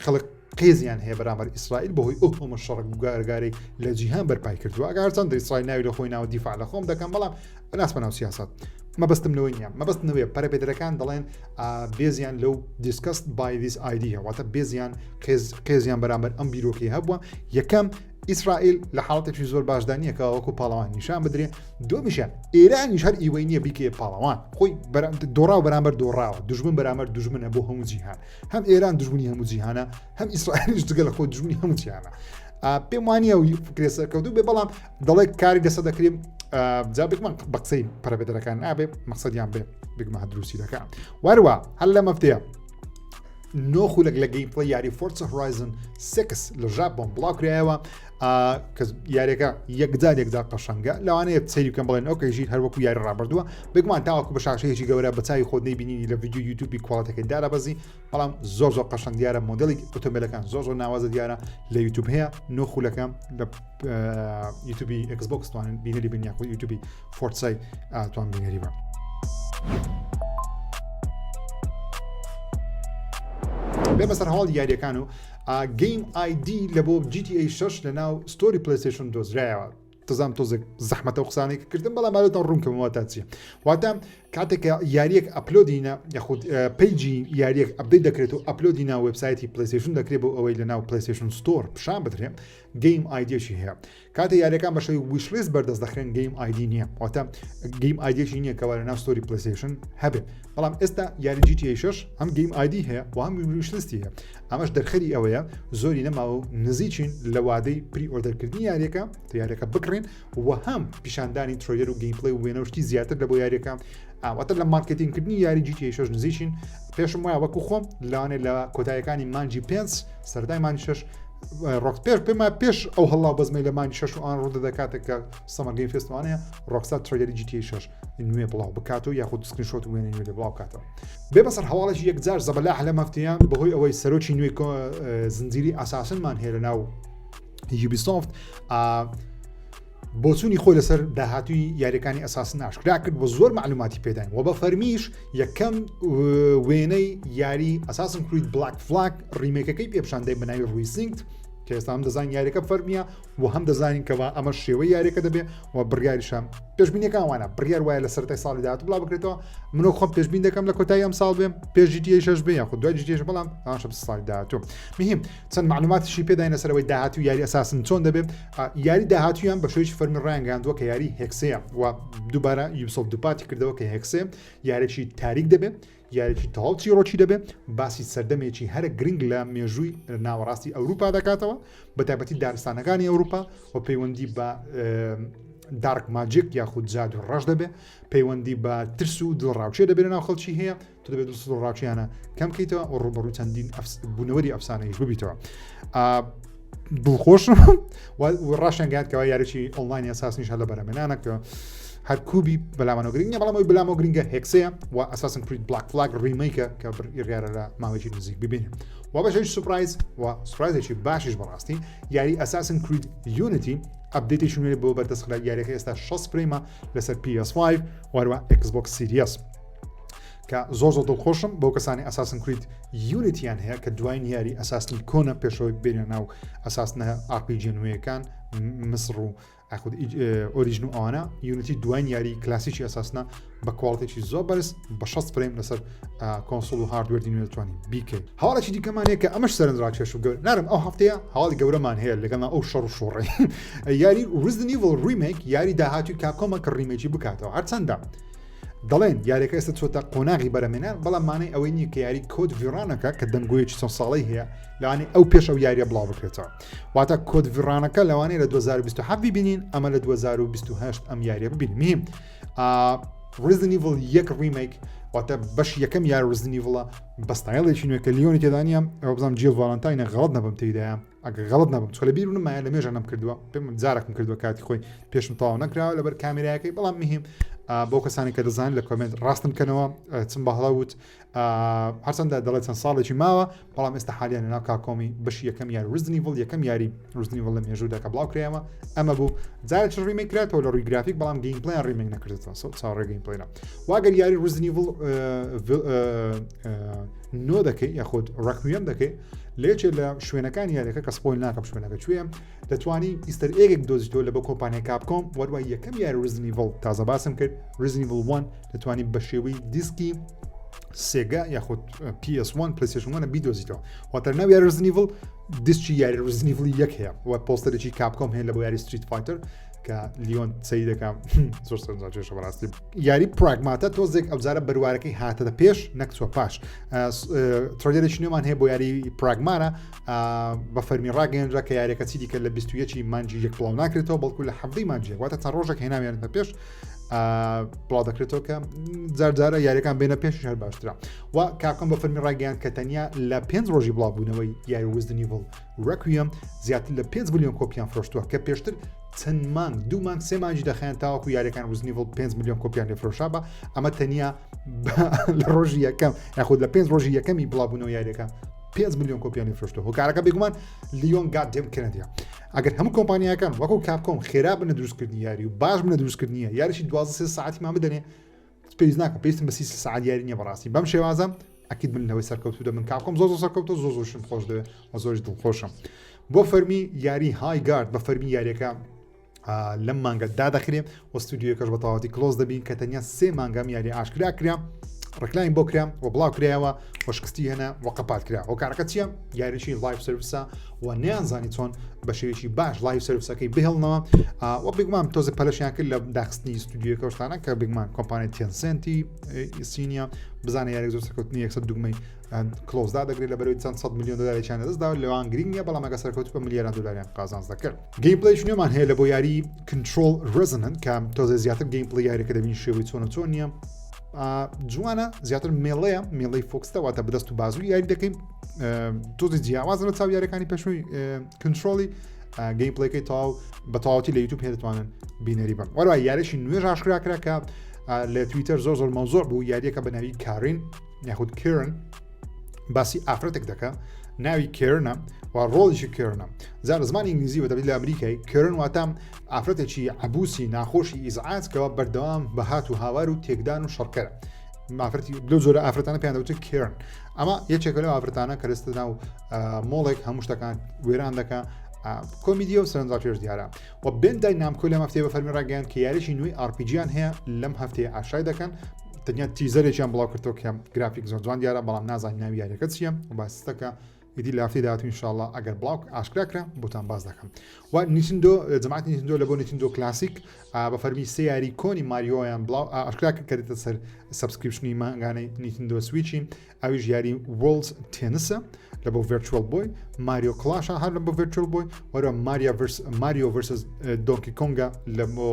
خەڵک قێزیان هەیە بەرامبەر ئیسرائیل بەهۆی ئۆتۆمە شەڕک گارگارەی لە جیهان بەرپای کردووە ئەگەر چەند ئیسرائیل ناوی لە خۆی ناوە دیفاع لە خۆم دەکەم بەڵام ناسمە ناو سیاسەت مەبەستم لەوەی نییە مەبەستنەوەی پەرەپێدەرەکان دەڵێن بێزیان لەو discussed by this idea واتە بێزیان قێزیان بەرامبەر ئەم بیرۆکەی هەبووە یەکەم ئیسرائیل لە حاڵەتێکی زۆر باشدانیەکە وەکو پاڵەوان نیشان بدرێ دومیشە ئێرانیش هەر ئیوەی نییە بیکێ پاڵەوان خۆی دۆڕاو بەرامبەر دۆڕاوە دوژمن بەرامبەر دوژمنە بۆ هەموو جیهان هەم ئێران دوژمنی هەموو جیهانە هەم ئیسرائیلیش جگە لە خۆ دوژمنی هەموو جیهانە پێم وانییە و فرێسەرکەوتوو بێ بەڵام دەڵێ کاری دەسە دەکرێت جا بگمان بە قسەی پەرەپێدەرەکان نابێ مەقسەدیان بێ بگمە دروستی دەکەن واروە هەر لە مەفتەیە نۆخولەک لە گەیمپڵی یاری فۆرسە هۆرایزن 6 لە ژاپۆن بڵاوکرایەوە کە یاریەکە یەکجار قەشەنگە لەوانەیە سەیری بکەن بڵێن ئۆکەی ژیر هەر وەکو یاری ڕابردووە بگمان تاوەکو بە شاشەیەکی گەورە بە چاوی خۆت نەیبینی لە ڤیدیۆ یوتیوبی کوڵەتەکەی دارەبەزی بەڵام زۆر قەشەنگ دیارە مۆدەڵی ئۆتۆمبیلەکان زۆر ناوازە دیارە لە یوتیوب هەیە نۆخولەکە لە یوتیوبی ئێکسبۆکس توانن بینەری بین یاخود یوتیوبی فۆرسای توان بینەری بە بێ بەسەر هەواڵی یاریەکان و گەیم آیدی لە بۆ GTA 6 لە ناو ستۆری پلەیستەیشن دۆزرایەوە تزام تۆزێک زەحمەتە و قسانێک کردن بەڵام مالێتەوە ڕوونکەمەوە تا چیە واتە کاتێکە یاریەک ئەپلۆدینە یاخود پەیجی یاریەک ئەپدەیت دەکرێت و ئەپلۆدینە وێبسایتی پلەیستەیشن دەکرێت بۆ ئەوەی لە ناو پلەیستەیشن ستۆر پیشان بدرێت گەیم آیدیەشی هەیە کاتە یاریەکان بە شێوەی ویشلیست بەردەست دەخرێن گەیم آیدی نییە واتە گەیم آیدیەشی نییە کەوا لە ناو ستۆری پلەیستەیشن هەبێت بەڵام ئێستا یاری GTA 6 هەم گەیم آیدی هەیە و هەم ویشلیستی هەیە ئەمەش دەرخەری ئەوەیە زۆری نەماوە و نزیکین لە وادەی پری ئۆردەرکردنی یاریەکە تا یاریەکە بکڕین و هەم پیشاندانی ترۆیەر و گەیمپڵی و وێنەوشتی زیاتر لە بۆ یاریەکە ئەوەتە لە مارکتینگکردنی یاری GTA 6 نزیکین پێشم وایە وەکو خۆم لەوانێ لە کۆتاییەکانی مانجی 5 سەردای مانجی 6 ڕۆکس پێش ئەو هەڵاو بەزمەی لە مانجی 6 و ئان ڕوو دەکاتێک کە سەمەر گەیم فێستوانەیە ڕۆکستا ترۆیەری GTA 6 نوێ بڵاو بکاتەوە یاخود سکرینشۆت وێنەی نوێ بڵاو بکاتەوە بێ بەسەر هەواڵێکی یەکجار زەبەلاح لە مەفتەیان بەهۆی ئەوەی سەرۆکی نوێی زنجیری ئاساسنمان هەیە لە ناو یوبیسۆفت بۆچوونی خۆی لەسەر داهاتووی یاریەکانی ئەساسن ئاشکرا کرد بۆ زۆر معلوماتی پێداین و بە فەرمیش یەکەم وێنەی یاری ئەساسن کریت بلاک فلاگ ریمێکەکەی پێپشاندەی بەناوی ڕوویسینگت کە ئێستا هەم دەزانین یاریەکە فەرمیە و هەم دەزانین کەوا ئەمە شێوەی یاریەکە دەبێت و بڕیاریشە پێشبینیەکان وانە بڕیار وایە لە سەرەتای ساڵی داهاتوو بڵاو بکرێتەوە منۆ خۆم پێشبین دەکەم لە کۆتایی ئەم ساڵ بێم پێش GTA 6 بێ یاخود دوای GTA 6 بەڵام ئەوانش ساڵی داهاتوو مهم چەند معلوماتیشی پێداین لەسەرەوەی داهاتوو یاری ئەساسن چۆن دەبێت یاری داهاتوویان بە شێوەیەکی فەرمی ڕایانگەاندووە کە یاری هێکسەیە و دووبارە یوبیسۆفت دووپاتی کردەوە کە هێکسێ یارێکی تاریک دەبێت یاریی تەواو چیرۆکی دەبێت باسی سەردەمێکی هەرە گرنگ لە مێژووی ناوەڕاستی ئەوروپا دەکاتەوە بە تایبەتی دارستانەکانی ئەوروپا و پەیوەندی بە دارک ماجیک یاخود جاد و ڕەش دەبێت پەیوەندی بە ترس و دڵڕاوچێ دەبێت ناو خەڵکی هەیە تو دەبێت دڵڕاوچیانە کەم بکەیتەوە و ڕوبەڕووی چەندین بوونەوەری ئەفسانەیش ببیتەوە دڵخۆشم و ڕاشیانگات کەوا یاریی ئۆنلاین ئەساسنیش هەر لە بەرەمێنانە کە هەر کوبی بەلامانەوە گرنگە بەڵام ئەوی بەلامەوە گرنگە هێکسەیە و ئەساسن کریت بلاک فلاگ ریمیکە کە ڕێگارە لە ماوەیەکی نزیک ببینێت و بەشێکی سوپرایز و سوپرایزێکی باشیش بەڕاستی یاری ئەساسن کریت یونیتی ئەپدێتێکی نوێ بۆ بەردەستخرا یاریەکە ئێستا 6 پرەیمە لەسەر PS5 وەروە ئێکسبۆکس سیریەس کە زۆر دڵخۆشم بۆ کەسانی ئەساسن کریت یونیتیان هەیە کە دوای یاری ئەساسنی کۆنە پێشەوەی بێنە ناو ئەساسنە RPG نوێیەکان مسر و ئۆریژن و ئەوانە یونیتی دوای یاری کلاسیکی ئەساسنە بە کواڵتێکی زۆر بەرز بە 6 فریم لەسەر کۆنسۆل و هاردوێری نوێ دەتوانین بیکەین. هەواڵێکی دیکەمان هەیە کە ئەمەش سەرنجڕاکێش و گەور نارم ئەو هەفتەیە هەواڵی گەورەمان هەیە لەگەڵ ئەو شەڕ و شۆڕێ یاری Resident Evil ریمیک یاری داهاتوی کاپکۆمە کە ریمیکی بکاتەوە هەرچەندە دەڵێن یاریەکە ئێستا چۆتە قۆناغی بەرەمێنان بەڵام مانای ئەوەی نییە کە یاری کۆد ڤیرانەکە کە دەنگۆیەکی چەند ساڵی هەیە لەوانێ ئەو پێش ئەو یاریە بڵاو بکرێتەوە واتە کۆد ڤیرانەکە لەوانەیە لە 2027 ببینین ئەمە لە 2028 ئەم یاریە ببینیم Resident Evil 1 ریمیک واتە بەش یەکەم یار Resident Evil بەستایڵێکی نوێ کە لیۆنی تێدانیم ئەوە بزانم جیل ڤالنتاینە غەڵەت نەبم تێدایە ئەگە غەڵەت نەبم چۆ لە بیرونم مایە لە مێژە نەم کردووە پێم جارێکم کردووە کاتی خۆی پێشم تاوا نەکراوە لەبەر کامێرایەکەی بەڵام مهم بۆ کەسانی کە دەزانن لە کۆمنت ڕاستم کەنەوە چم بەهڵە وت هەرچەندە دەڵێت چەند ساڵێکی ماوە بەڵام ئێستا حالیان لەناو کاکۆمی بەشی یەکەم یاری Resident Evil یەکەم یاری Resident Evil لە مێژوودا کە بڵاو کرایەوە ئەمە بوو جارێک ریمیک کرێتەوە لە ڕووی گرافیک بەڵام گەیمپڵیان ریمیک نەکردێتەوە چاوەڕێ گەیمپڵیە واگەر یاری Resident Evil نۆ دەکەی یاخود ڕەکوێم دەکەی لێچێ لە شوێنەکانی یاریەکە کە سپۆیل ناکەم شوێنەکە کوێم دەتوانی ئیستەر ئێگێک دۆزیتەوە لە بە کۆمپانیای کاپکۆم وەروای یەکەم یاری Resident Evil تازە باسم کرد Resident Evil 1 دەتوانی بە شێوەی دیسکی سێگا یاخود PS1 پلەیستەیشن 1 بیدۆزیتەوە واتە ناو یاری Resident Evil دیسکی یاری Resident Evil 1 هەیە و پۆستەرێکی کاپکۆم هەیە لە بۆ یاری Street Fighter کە لیۆن سەی دەکەم زۆر سەرنجڕاکێشە بەڕاستی یاری پراگماتە تۆزێک ئەوزارە بەروارەکەی هاتەدە پێش نەکچوە پاش ترۆلێکی نوێمان هەیە بۆ یاری پراگمانە بە فەرمی ڕاگەیەنرا کە یاریەکە چی دیکە لە 21 مانجی یەک بڵاو ناکرێتەوە بەڵکو لە هەفتەی مانجی واتە چەند ڕۆژێک هێناویانێتە پێش بڵاو دەکرێتەوە کە جارجارە یاریەکان بێنە پێش هەر باشترە و کاکەم بە فەرمی ڕاگەیان کە تەنیا لە 5 ڕۆژی بڵاوبوونەوەی یاری Resident Evil ڕەکوێم زیاتر لە 5 ملیۆن کۆپیان فرۆشتووە کە پێشتر چەند مانگ دوو مانگ سێ مانجی دەخەیان تاوەکو یاریەکان Resident Evil 5 ملیۆن کۆپیان لێفرۆشا بە ئەمە تەنیا لە ڕۆژی یەکەم یاخود لە 5 ڕۆژی یەکەمی بڵاوبوونەوە یاریەکە 5 ملیۆن کۆپیان لێفرۆشتووە هۆکارەکە بێگومان لیۆن گادێم کەنەدیە ئەگەر هەموو کۆمپانیەکان وەکو کاپکۆم خێرا بنە دروستکردنی یاری و باش بنە دروستکردنیە یاریشی 12 ساعتی مان بدەنێ پێویست ناکە پێویستم بە 30 ساعت یاری نییە بەڕاستی بەم شێوازە ئەکید من لەوەی سەرکەوتو دەبن کاپکۆم زۆر سەرکەوتە زۆرشم خۆش دەوێت و زۆرش دڵخۆشم بۆ فەرمی یاری های گارد بە فەرمی یاریەکە لەم مانگە دادەخرێم و ستودیۆکەش بە تەواوەتی کلۆز دەبین کە تەنیا 3 مانگەم یاری ئاشکراکرا ڕکلاین بۆ کرام و بڵاو کرایەوە وەشکستی هەنا و قەپات کرا هۆکارەکە چییە یاریشی لایف سرویسە و نەیانزانی چۆن بە شێوەیەکی باش لایف سرویسەکەی بهێڵنەوە و بگومان تۆزە پەلەشیان کرد لە داخستنی ستودیۆکە شتانە کە بگومان کۆمپانیای تێنسنتی سینیا بزانە یاری زۆر سەرکەوتنی 100 دوگمەی کلۆزدا دەگرێت لە بەرەوەی چەند 100 ملیۆن دلارێکیان دەستدا لەوان گرنگ نیە بەڵام ئەگە سەرکەوت بە ملیاران دلاریان قازانج دەکرد گەیمپڵەیش نوێمان هەیە لە بۆ یاری کنترۆل ڕزنن کە تۆزە زیاتر گەیمپڵی یاریەکە دەبین شێوەی چۆن نییە جوانە زیاتر مێڵەیە مێڵەی فۆکسەواتە بەدەست و بازووی یاری دەکەین تۆزی جیاوازن لە چاو یاریەکانی پێشووی کنترۆلی گەیمپڵەکەی تاو بە تەواوەتی لە یوتیوب هەیە دەتوانن بینەری بن وەروای یاریشی نوێژ ئاشکراکرا کە لە تویتەر زۆر مەوزۆر بوو یاریەکە بە ناوی کارین یاخود کێرن باسی ئافرەتێک دەکە ناوی کێرنە و ڕۆڵیشی کێرنە زار زمانی ئینگلیزی بە دەبێت لە ئەمریکای کێرن واتام ئافرەتێکی عەبوسی ناخۆشی ئیزعاجکەوە بەردەوام بە هات و هاوار و تێکدان و شەڕکەرە ئافرەتی لەو زۆرە ئافرەتانە پێیان دەوتێت کێرن ئەمە یەکێکە لەو ئافرەتانە کە لەستە ناو مۆڵێک هەموو شتەکان وێران دەکە کۆمیدیە و سەرنجڕاکێش پێش دیارە و بێندای نامکۆ لەم هەفتەیە بە فەرمی ڕاگەیان کە یاریشی نوێی ئارپیجیان هەیە لەم هەفتەیە ئاشای دەکەن تەنیا تیزەرێکیان بڵاو کردەوە کە گرافیک زۆر جوان دیارە بەڵام نازانین ناوی یاریەکە چییە و باسیستەکە ئیدی لە هەفتەی داهاتوو ئینشاءڵڵا ئەگەر بڵاو ئاشکراکرا بۆتان باز دەکەم و نیتندۆ جەماعەتی نیتندۆ لە بۆ نیتندۆ کلاسیک بە فەرمی سێ یاری کۆنی ماریۆیان بڵاو ئاشکراکە کردێتە سەر سبسکریپشنی مانگانەی نیتندۆ سویچی ئەویش یاری وۆڵز تێنسە لە بۆ ڤێرچوەل بۆی ماریۆ کلاشە هەر لە بۆ ڤێرچوەل بۆی وەرە ماریۆ ڤرسز دۆنکی کۆنگا لە بۆ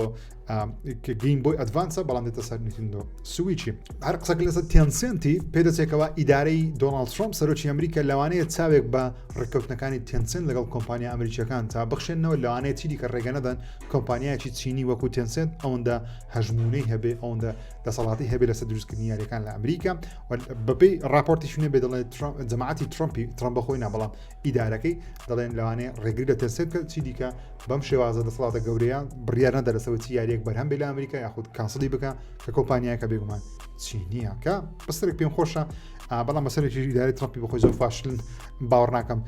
گەیم بۆی ئەدڤانسە بەڵام دێتە سەر نیتندۆ سویچی هەر قسەکە لەسەر تێنسنتی پێدەچێکەوە ئیدارەی دۆناڵد ترۆمپ سەرۆکی ئەمریکا لەوانەیە چاوێک بە ڕێککەوتنەکانی تێنسن لەگەڵ کۆمپانیا ئەمریکیەکان تا بخشێنەوە لەوانەیە چیدی کە ڕێگە نەدەن کۆمپانیایکی چینی وەکو تێنسن ئەوەندە هەژمونەی هەبێ ئەوەندە دەسەڵاتی هەبێ لەسەر دروستکردنی یاریەکان لە ئەمریکا بەپێی راپۆرتی شوێنێ بێ دەڵێت جەماعەتی ترۆمپ بەخۆی نا بەڵام ئیدارەکەی دەڵێن لەوانەیە ڕێگری لە تەنسێت کە چی دیکە بەم شێوازە دەسەڵاتە گەورەیە بڕیار نەدەرەسەوە چی یاریەک بەرهەم بێ لە ئەمریکا یاخود کانسڵی بکە کە کۆمپانیایەکە بێگومان چی نییە کە بەسەرێک پێم خۆشە بەڵام بەسەرێکی ئیدارەی ترامپی بەخۆی زۆر فاشلن باوەڕ ناکەم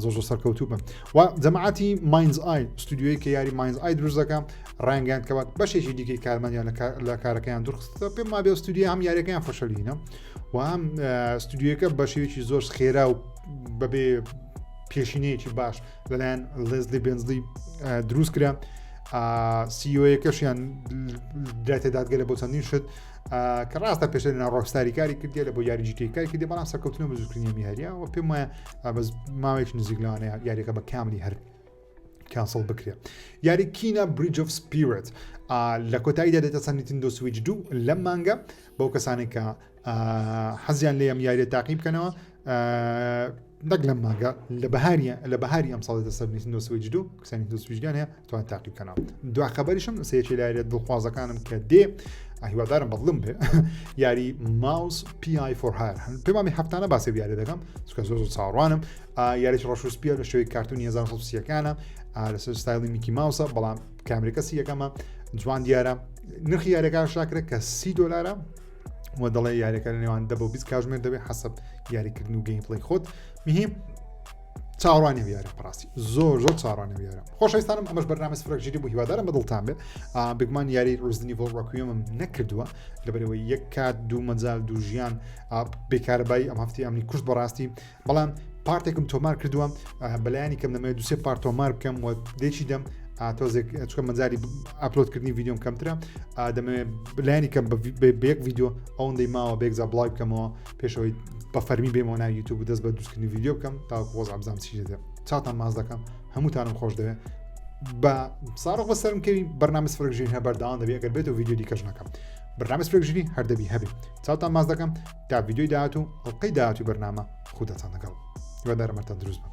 زۆر سەرکەوتوو بم و جەماعەتی ماینز ئای ستودیۆی کە یاری ماینز ئای دروست دەکەم ڕانگەیان کەوات بەشێکی دیکەی کارمەندیان لە کارەکەیان درخستە پێم ما بێ ستودیۆ هەم یاریەکەیان فەشەلینە و هەم ستودیۆەکە بە شێوێکی زۆر خێرا و بەبێ پێشینەیەکی باش لەلایەن لێزلی بێنزلی دروست کرا سیۆیەکەشیان دراتە دادگەلە بۆ چەندین شت کە ڕاستە پێشێنە ڕۆکستاری کاری کردێ لە بۆ یاری جیتی کاری کردێ بەڵام سەرکەوتنە بزووکردنی میهاریە و پێم وایە ماوەیەکی نزیک لەوانەیە یاریەکە بە کاملی هەر کانسڵ بکرێت یاری کینە بریج ئۆف سپیرت لە کۆتاییدا دێتە سەر نیتندۆ سویچ 2 لەم مانگە بەو کەسانی کە حەزیان لێ ئەم یاریە تاقی بکەنەوە نەک لەم مانگە لە بەهاری ئەم ساڵی دەسەر نیتندۆ سویچ 2 کەسانی نیتندۆ سویچ 2 هەیە توان تاقی بکەنەوە دوا خەبەریشم سەیەکی لە یاریە دڵخوازەکانم کە دێ هیوادارم بەڵم بێ یاری ماوس PI for Hire پێمامی هەفتانە باسی یاری دەکەم چکە زۆر چاڕوانم یاریی ڕۆژوسپیە لە شوێی کارتونی 1930ەکانە لەسەر ستایلی میکی ماوسە بەڵام کامێرەکە سیەکەمە جوان دیارە نرخی یاریەکە شاکرە کە $30 و دەڵێ یاریەکە لە نێوان 10 بۆ 20 کاتژمێر دەبێت حەسەب یاریکردن و گەیم پڵی خۆت میهیم چاڕوانی یاری پڕاستی زۆر چاڕوانی یارە خۆشەویستانم ئەمەش بەرنامە سفرەکژیری بوو هیوادارم بەدڵتان بێ بگمان یاری ڕزنی ڤۆڵ ڕاکویەمم نەکردووە لەبەرەوەی یەک کات دوو مەجال دوو ژیان بێکارەبایی ئەم هەفتی ئەمنی کوشت بەڕاستی بەڵام پارتێکم تۆمار کردووە بەلایانی کەم دەمەوێت دوسێ پارت تۆمار بکەم و دێکی دەم تۆزێک چکە مەجاری ئاپلۆدکردنی ڤیددیۆم کەمترە دەمەوێت بەلایانی کەم بە یەک ڤیددیۆ ئەوەندەی ماوە بێکزا بڵای بکەمەوە پێشەوەی بە فەرمی بێمەوە ناو یوتیوب و دەست بە دروستکردنی ڤیددیۆ بکەم تاوەکو وەزع بزانم چی دێت چاتان ماز دەکەم هەمووتانم خۆش دەوێت بە ساڕۆ بەسەرم کەوی بەرنامە سفرەکژیری هەبەرداوام دەبێت ئەگەر بێت و ڤیددیۆ دیکەش نەکەم بەرنامە سفرەکژیری هەردەبی هەبێ چاوتان ماز دەکەم تا ڤیددیۆی داهاتوو ئەڵقەی داهاتووی بەرنامە خودەتان لەگەڵ هیوادارم هەرتان دروست بن